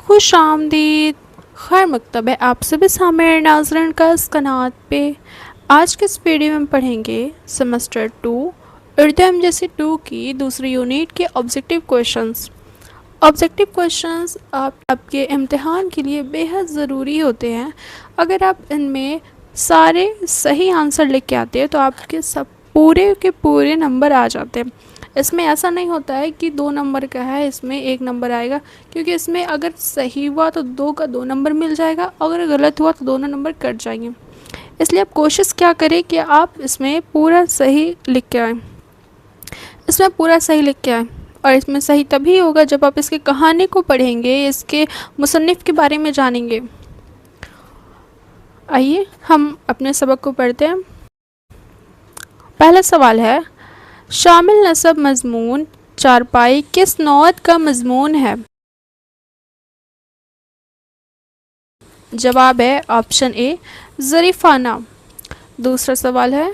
खुश आमदीद, खैर मकतब है आप सभी सामेर नाज़रीन का इस कनात पे। आज के इस वीडियो में पढ़ेंगे सेमेस्टर 2 उर्दू एमजेसी 2 की दूसरी यूनिट के ऑब्जेक्टिव क्वेश्चंस। ऑब्जेक्टिव क्वेश्चंस आपके इम्तिहान के लिए बेहद ज़रूरी होते हैं। अगर आप इनमें सारे सही आंसर लिख के आते हैं तो आपके सब पूरे के पूरे नंबर आ जाते हैं। इसमें ऐसा नहीं होता है कि 2 नंबर का है इसमें 1 नंबर आएगा, क्योंकि इसमें अगर सही हुआ तो 2 का 2 नंबर मिल जाएगा, अगर गलत हुआ तो दोनों नंबर कट जाएंगे। इसलिए आप कोशिश क्या करें कि आप इसमें पूरा सही लिख के आएँ, इसमें पूरा सही लिख के आएँ। और इसमें सही तभी होगा जब आप इसकी कहानी को पढ़ेंगे, इसके मुसन्निफ़ के बारे में जानेंगे। आइए हम अपने सबक को पढ़ते हैं। पहला सवाल है, शामिल नसब मज़मून चारपाई किस नौअत का मज़मून है? जवाब है ऑप्शन ए ज़रीफ़ाना। दूसरा सवाल है,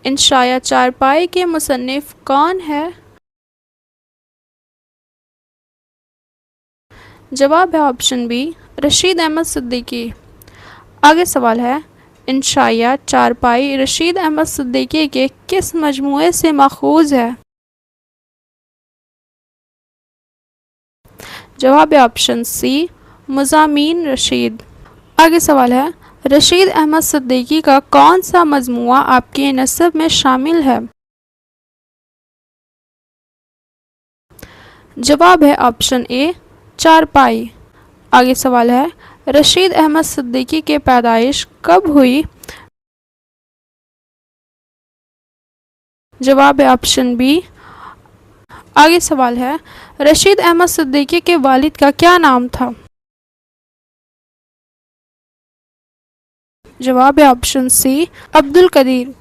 इंशाया चारपाई के मुसन्निफ़ कौन है? जवाब है ऑप्शन बी रशीद अहमद सिद्दीकी। आगे सवाल है, इंशाया चारपाई रशीद अहमद सिद्दीकी के किस मजमूए से माखूज़ है? जवाब है ऑप्शन सी मुज़ामीन रशीद। आगे सवाल है, रशीद अहमद सिद्दीकी का कौन सा मजमुआ आपके नसब में शामिल है? जवाब है ऑप्शन ए चारपाई। आगे सवाल है, रशीद अहमद सिद्दीकी की पैदाइश कब हुई? जवाब है ऑप्शन बी। आगे सवाल है, रशीद अहमद सिद्दीकी के वालिद का क्या नाम था? जवाब है ऑप्शन सी अब्दुल कदीर।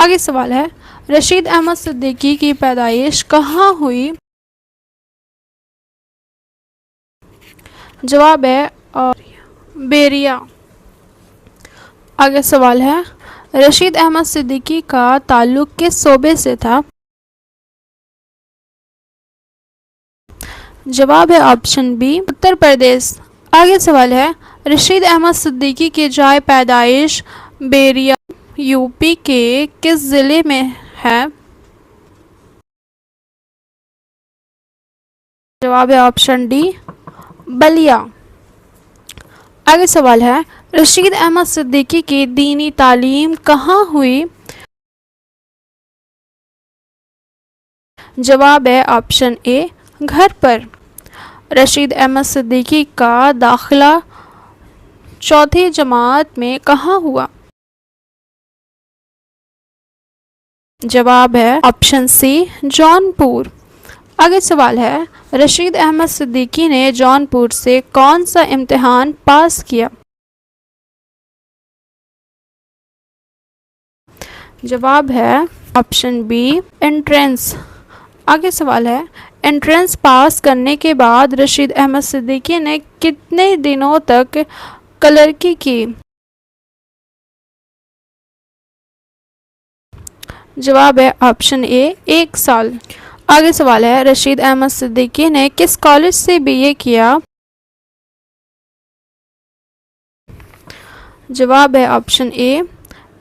आगे सवाल है, रशीद अहमद सिद्दीकी की पैदाइश कहाँ हुई? जवाब है बेरिया। आगे सवाल है, रशीद अहमद सिद्दीकी का ताल्लुक़ किस शोबे से था? जवाब है ऑप्शन बी उत्तर प्रदेश। आगे सवाल है, रशीद अहमद सिद्दीकी की जाए पैदाइश बेरिया यूपी के किस ज़िले में है? जवाब है ऑप्शन डी बलिया। आगे सवाल है, रशीद अहमद सिद्दीकी की दीनी तालीम कहाँ हुई? जवाब है ऑप्शन ए घर पर। रशीद अहमद सिद्दीकी का दाखिला चौथी जमात में कहाँ हुआ? जवाब है ऑप्शन सी जौनपुर। आगे सवाल है, रशीद अहमद सिद्दीकी ने जौनपुर से कौन सा इम्तिहान पास किया? जवाब है ऑप्शन बी एंट्रेंस। आगे सवाल है, एंट्रेंस पास करने के बाद रशीद अहमद सिद्दीकी ने कितने दिनों तक क्लर्की की? जवाब है ऑप्शन ए 1 साल। आगे सवाल है, रशीद अहमद सिद्दीकी ने किस कॉलेज से बीए किया? जवाब है option A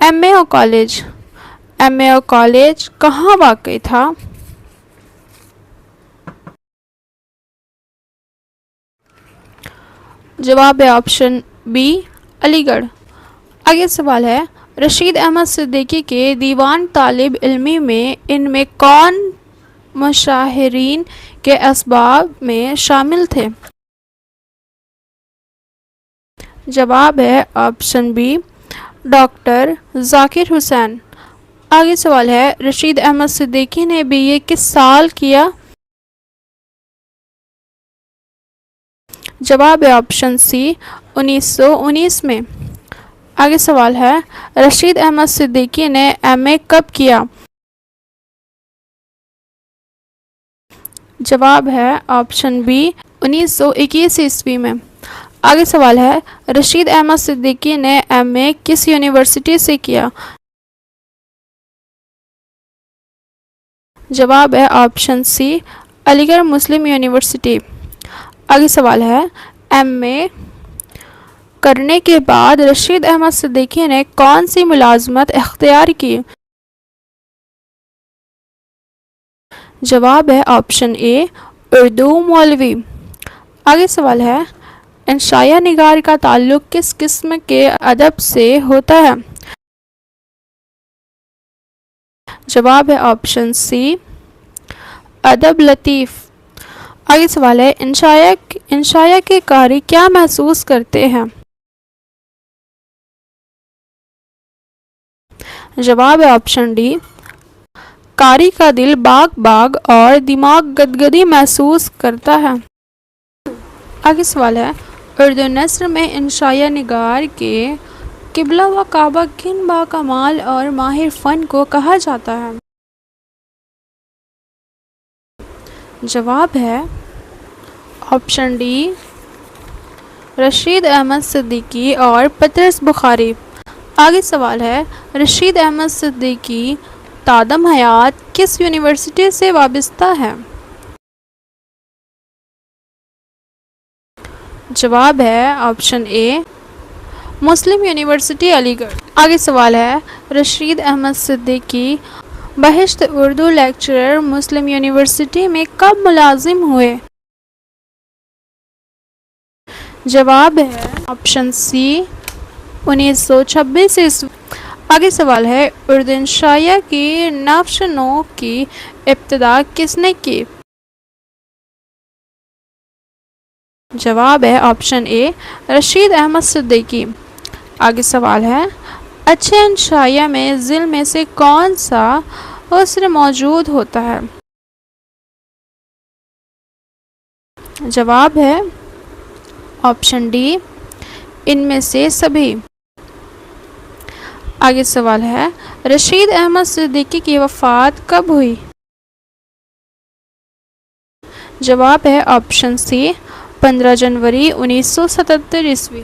MAO college. MAO college कहाँ वाक़ई था? जवाब है ऑप्शन बी अलीगढ़। आगे सवाल है, रशीद अहमद सिद्दीकी के दीवान तालिब इल्मी में इनमें कौन मुशाहिरीन के असबाब में शामिल थे? जवाब है option B doctor Zakir Hussain. आगे सवाल है, रशीद अहमद सिद्दीकी ने बीए किस साल किया? जवाब है ऑप्शन सी 1919 में। आगे सवाल है, रशीद अहमद सिद्दीकी ने एमए कब किया? जवाब है ऑप्शन बी 1921 ईस्वी में। आगे सवाल है, रशीद अहमद सिद्दीकी ने एमए किस यूनिवर्सिटी से किया? जवाब है ऑप्शन सी अलीगढ़ मुस्लिम यूनिवर्सिटी। आगे सवाल है, एमए करने के बाद रशीद अहमद सिद्दीकी ने कौन सी मुलाजमत इख्तियार की? जवाब है ऑप्शन ए उर्दू मौलवी। आगे सवाल है, इंशाया निगार का ताल्लुक किस किस्म के अदब से होता है? जवाब है ऑप्शन सी अदब लतीफ़। आगे सवाल है, इंशाया के कारी क्या महसूस करते हैं? जवाब है ऑप्शन डी कारी का दिल बाग बाग और दिमाग गदगदी महसूस करता है। आगे सवाल है, उर्दू नस्र में इंशाया निगार के किबला व काबा किन बाकमाल और माहिर फ़न को कहा जाता है? जवाब है ऑप्शन डी रशीद अहमद सिद्दीकी और पतरस बुखारी। आगे सवाल है, रशीद अहमद सिद्दीकी तादम हयात किस यूनिवर्सिटी से वाबस्ता है? जवाब है option A Muslim university Aligarh. आगे सवाल है, रशीद अहमद सिद्दीकी बहिश्त उर्दू लेक्चरर मुस्लिम यूनिवर्सिटी में कब मुलाजिम हुए? जवाब है ऑप्शन सी 1926 ईस्वी। आगे सवाल है, उर्दू इंशाया की नक्श नो की इब्तिदा किसने की? जवाब है ऑप्शन ए रशीद अहमद सिद्दीकी। आगे सवाल है, अच्छे इंशाया में ज़िल में से कौन सा उसर मौजूद होता है? जवाब है ऑप्शन डी इनमें से सभी। आगे सवाल है, रशीद अहमद सिद्दीकी की वफ़ात कब हुई? जवाब है ऑप्शन सी 15 जनवरी 1977 ईस्वी।